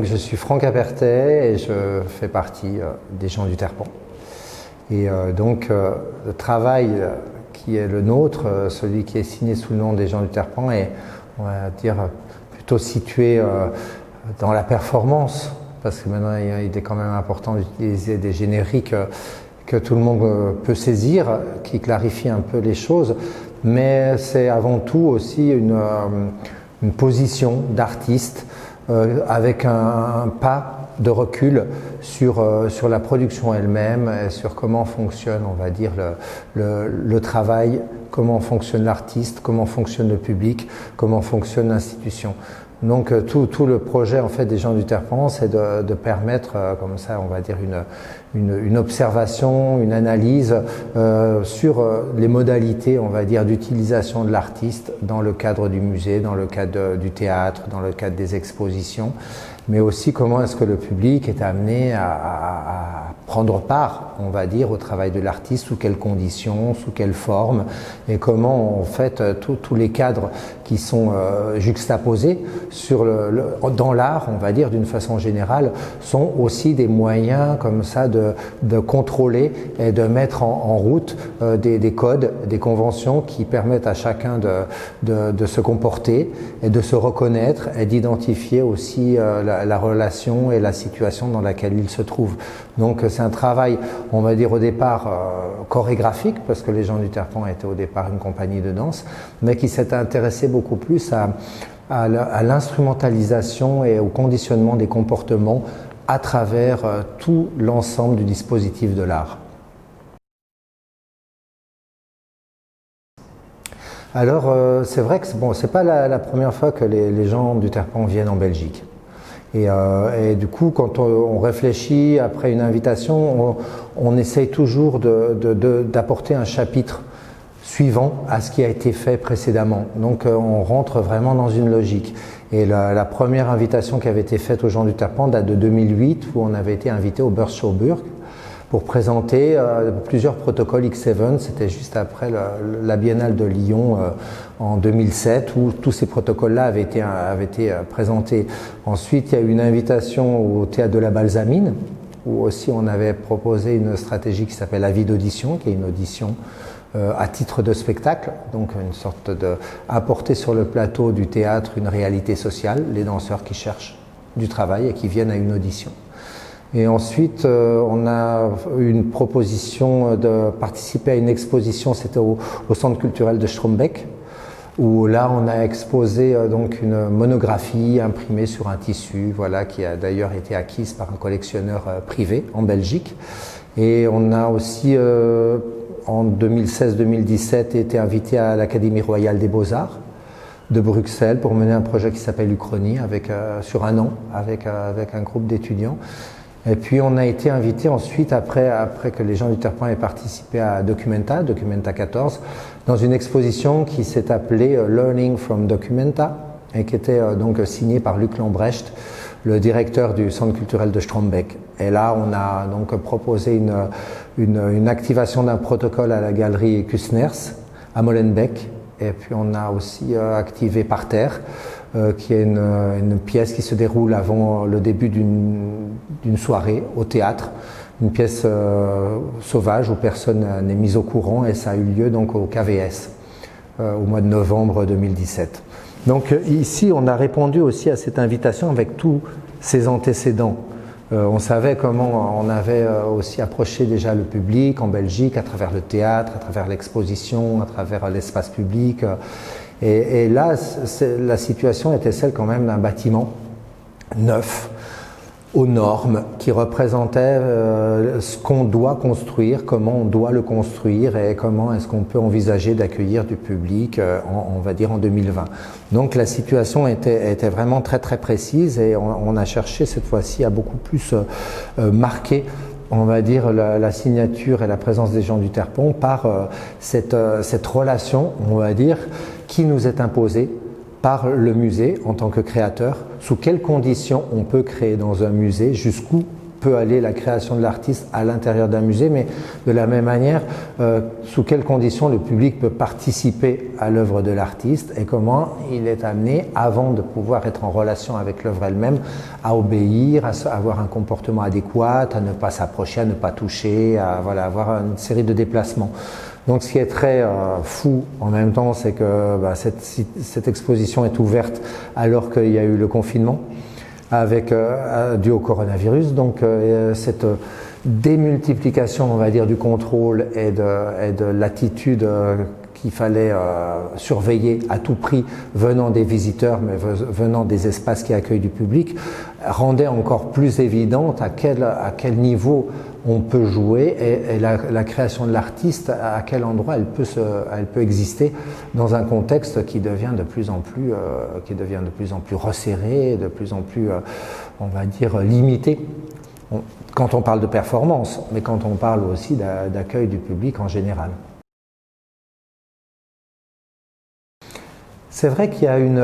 Je suis Franck Apertet et je fais partie des gens du Terpan. Et le travail qui est le nôtre, celui qui est signé sous le nom des gens du Terpan, est, on va dire, plutôt situé dans la performance, parce que maintenant il est quand même important d'utiliser des génériques que tout le monde peut saisir, qui clarifient un peu les choses, mais c'est avant tout aussi une position d'artiste avec un pas de recul sur la production elle-même, sur comment fonctionne, on va dire, le travail, comment fonctionne l'artiste, comment fonctionne le public, comment fonctionne l'institution. Donc tout le projet en fait des gens du Terpan, c'est de permettre comme ça, on va dire, une observation, une analyse sur les modalités, on va dire, d'utilisation de l'artiste dans le cadre du musée, dans le cadre du théâtre, dans le cadre des expositions, mais aussi comment est-ce que le public est amené à prendre part, on va dire, au travail de l'artiste, sous quelles conditions, sous quelle forme, et comment en fait tous les cadres qui sont juxtaposés dans l'art, on va dire d'une façon générale, sont aussi des moyens comme ça de contrôler et de mettre en route des codes, des conventions qui permettent à chacun de se comporter et de se reconnaître et d'identifier aussi la relation et la situation dans laquelle il se trouve. Donc c'est un travail, on va dire au départ chorégraphique, parce que les gens du Terpan étaient au départ une compagnie de danse, mais qui s'est intéressé beaucoup plus à l'instrumentalisation et au conditionnement des comportements à travers tout l'ensemble du dispositif de l'art. Alors c'est vrai que c'est pas la première fois que les gens du Terpan viennent en Belgique. Et du coup, quand on réfléchit après une invitation, on essaye toujours d'apporter un chapitre suivant à ce qui a été fait précédemment. Donc on rentre vraiment dans une logique. Et la première invitation qui avait été faite aux gens du Terpan date de 2008, où on avait été invité au Beursschouwburg pour présenter plusieurs protocoles X7. C'était juste après la Biennale de Lyon en 2007, où tous ces protocoles-là avaient été présentés. Ensuite, il y a eu une invitation au Théâtre de la Balsamine, où aussi on avait proposé une stratégie qui s'appelle Avis d'audition, qui est une audition à titre de spectacle, donc une sorte apporter sur le plateau du théâtre une réalité sociale, les danseurs qui cherchent du travail et qui viennent à une audition. Et ensuite, on a eu une proposition de participer à une exposition, c'était au Centre culturel de Strombeck, où là on a exposé donc une monographie imprimée sur un tissu, voilà, qui a d'ailleurs été acquise par un collectionneur privé en Belgique. Et on a aussi en 2016-2017 été invité à l'Académie royale des beaux-arts de Bruxelles pour mener un projet qui s'appelle Uchronie sur un an avec un groupe d'étudiants. Et puis on a été invité ensuite, après que les gens du Terpan aient participé à Documenta 14, dans une exposition qui s'est appelée Learning from Documenta et qui était donc signée par Luc Lambrecht, le directeur du Centre culturel de Strombeck. Et là, on a donc proposé une activation d'un protocole à la galerie Kusners à Molenbeek. Et puis on a aussi activé Par Terre, qui est une pièce qui se déroule avant le début d'une soirée au théâtre, une pièce sauvage où personne n'est mis au courant, et ça a eu lieu donc au KVS au mois de novembre 2017. Donc ici on a répondu aussi à cette invitation avec tous ses antécédents. On savait comment on avait aussi approché déjà le public en Belgique à travers le théâtre, à travers l'exposition, à travers l'espace public. Et là, la situation était celle quand même d'un bâtiment neuf, aux normes, qui représentait ce qu'on doit construire, comment on doit le construire et comment est-ce qu'on peut envisager d'accueillir du public, on va dire en 2020. Donc la situation était vraiment très très précise, et on a cherché cette fois-ci à beaucoup plus marquer, on va dire, la signature et la présence des gens du Terpan par cette relation, on va dire, qui nous est imposée par le musée en tant que créateur, sous quelles conditions on peut créer dans un musée, jusqu'où peut aller la création de l'artiste à l'intérieur d'un musée, mais de la même manière, sous quelles conditions le public peut participer à l'œuvre de l'artiste et comment il est amené, avant de pouvoir être en relation avec l'œuvre elle-même, à obéir, à avoir un comportement adéquat, à ne pas s'approcher, à ne pas toucher, à voilà, avoir une série de déplacements. Donc ce qui est très fou en même temps, c'est que cette exposition est ouverte alors qu'il y a eu le confinement, dû au coronavirus. Donc cette démultiplication, on va dire, du contrôle et de l'attitude qu'il fallait surveiller à tout prix venant des visiteurs, mais venant des espaces qui accueillent du public, rendait encore plus évidente à quel niveau on peut jouer et la création de l'artiste, à quel endroit elle peut exister dans un contexte qui devient de plus en plus resserré, de plus en plus, on va dire, limité. Quand on parle de performance, mais quand on parle aussi d'accueil du public en général. C'est vrai qu'il y a une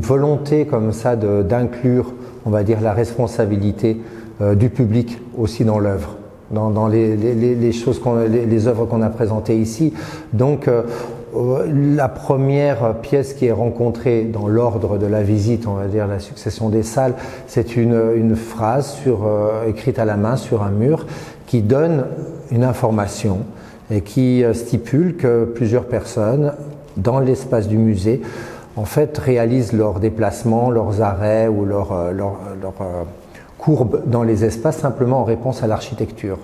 volonté comme ça d'inclure, on va dire, la responsabilité du public aussi dans l'œuvre, dans les œuvres qu'on a présentées ici. Donc la première pièce qui est rencontrée dans l'ordre de la visite, on va dire la succession des salles, c'est une phrase écrite à la main sur un mur qui donne une information et qui stipule que plusieurs personnes dans l'espace du musée, en fait, réalisent leurs déplacements, leurs arrêts ou leurs courbes dans les espaces simplement en réponse à l'architecture.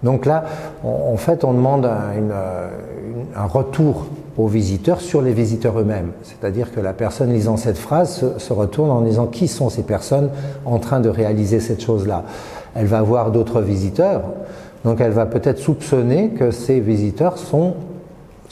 Donc là, en fait, on demande un retour aux visiteurs sur les visiteurs eux-mêmes. C'est-à-dire que la personne lisant cette phrase se retourne en disant qui sont ces personnes en train de réaliser cette chose-là. Elle va voir d'autres visiteurs, donc elle va peut-être soupçonner que ces visiteurs sont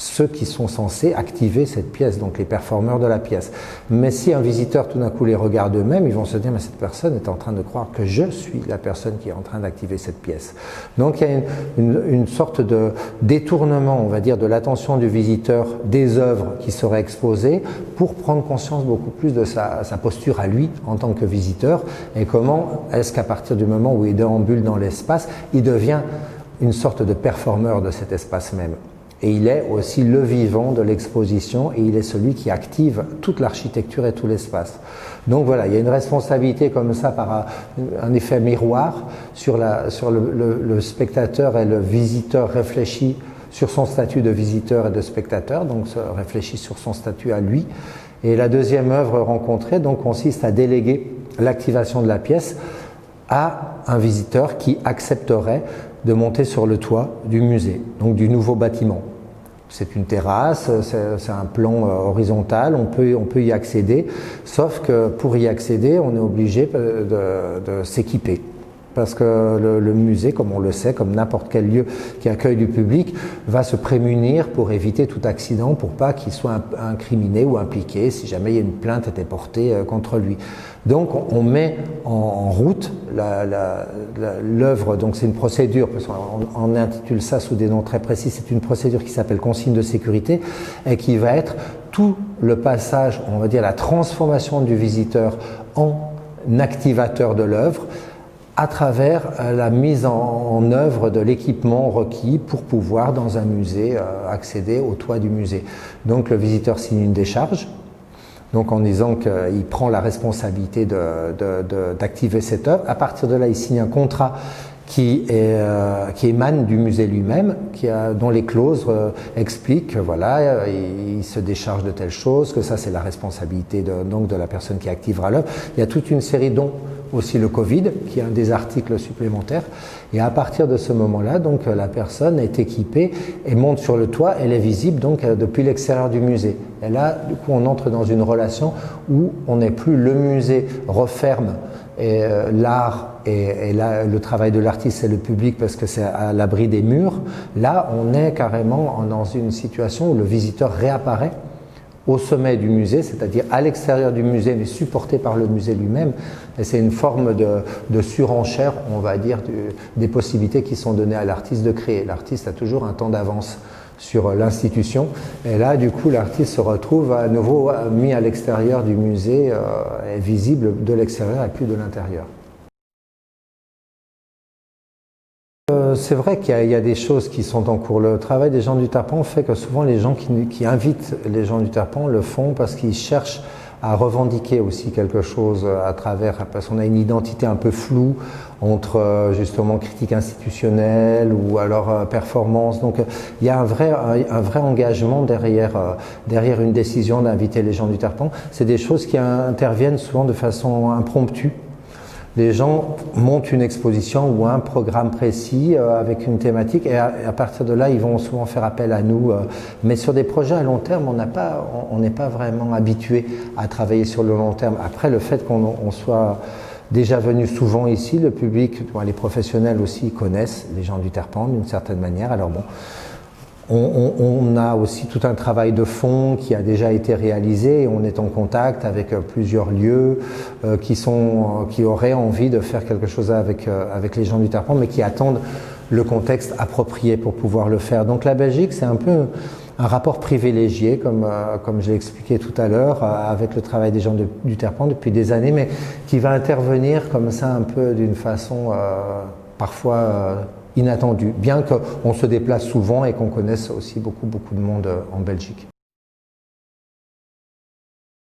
ceux qui sont censés activer cette pièce, donc les performeurs de la pièce. Mais si un visiteur tout d'un coup les regarde eux-mêmes, ils vont se dire mais cette personne est en train de croire que je suis la personne qui est en train d'activer cette pièce. Donc il y a une sorte de détournement, on va dire, de l'attention du visiteur des œuvres qui seraient exposées pour prendre conscience beaucoup plus de sa posture à lui en tant que visiteur et comment est-ce qu'à partir du moment où il déambule dans l'espace, il devient une sorte de performeur de cet espace même. Et il est aussi le vivant de l'exposition et il est celui qui active toute l'architecture et tout l'espace. Donc voilà, il y a une responsabilité comme ça par un effet miroir sur le spectateur et le visiteur réfléchit sur son statut de visiteur et de spectateur, donc réfléchit sur son statut à lui. Et la deuxième œuvre rencontrée donc consiste à déléguer l'activation de la pièce à un visiteur qui accepterait de monter sur le toit du musée, donc du nouveau bâtiment. C'est une terrasse, c'est un plan horizontal, on peut y accéder, sauf que pour y accéder, on est obligé de s'équiper. Parce que le musée, comme on le sait, comme n'importe quel lieu qui accueille du public, va se prémunir pour éviter tout accident, pour pas qu'il soit incriminé ou impliqué si jamais une plainte était portée contre lui. Donc on met en route l'œuvre, donc c'est une procédure, parce qu'on intitule ça sous des noms très précis, c'est une procédure qui s'appelle consigne de sécurité et qui va être tout le passage, on va dire la transformation du visiteur en activateur de l'œuvre, à travers la mise en œuvre de l'équipement requis pour pouvoir, dans un musée, accéder au toit du musée. Donc le visiteur signe une décharge, donc en disant qu'il prend la responsabilité d'activer cette œuvre. À partir de là, il signe un contrat qui émane du musée lui-même, dont les clauses expliquent que voilà, il se décharge de telle chose, que ça c'est la responsabilité de la personne qui activera l'œuvre. Il y a toute une série, dont aussi le Covid, qui est un des articles supplémentaires. Et à partir de ce moment-là, donc la personne est équipée et monte sur le toit. Elle est visible donc depuis l'extérieur du musée. Et là, du coup, on entre dans une relation où on n'est plus le musée referme et l'art et là, le travail de l'artiste et le public parce que c'est à l'abri des murs. Là, on est carrément dans une situation où le visiteur réapparaît au sommet du musée, c'est-à-dire à l'extérieur du musée, mais supporté par le musée lui-même. Et c'est une forme de surenchère, on va dire, des possibilités qui sont données à l'artiste de créer. L'artiste a toujours un temps d'avance sur l'institution. Et là, du coup, l'artiste se retrouve à nouveau mis à l'extérieur du musée, est visible de l'extérieur et plus de l'intérieur. c'est vrai qu'il y a des choses qui sont en cours. Le travail des gens du Terpan fait que souvent les gens qui invitent les gens du Terpan le font parce qu'ils cherchent à revendiquer aussi quelque chose à travers, parce qu'on a une identité un peu floue entre justement critique institutionnelle ou alors performance. Donc il y a un vrai engagement derrière une décision d'inviter les gens du Terpan. C'est des choses qui interviennent souvent de façon impromptue. Les gens montent une exposition ou un programme précis avec une thématique et à partir de là, ils vont souvent faire appel à nous. Mais sur des projets à long terme, on n'est pas vraiment habitué à travailler sur le long terme. Après, le fait qu'on soit déjà venu souvent ici, le public, les professionnels aussi connaissent les gens du Terpan d'une certaine manière. Alors bon, on a aussi tout un travail de fond qui a déjà été réalisé et on est en contact avec plusieurs lieux qui auraient envie de faire quelque chose avec les gens du Terpan mais qui attendent le contexte approprié pour pouvoir le faire. Donc la Belgique, c'est un peu un rapport privilégié, comme je l'ai expliqué tout à l'heure, avec le travail des gens du Terpan depuis des années, mais qui va intervenir comme ça un peu d'une façon parfois inattendu, bien qu'on se déplace souvent et qu'on connaisse aussi beaucoup de monde en Belgique.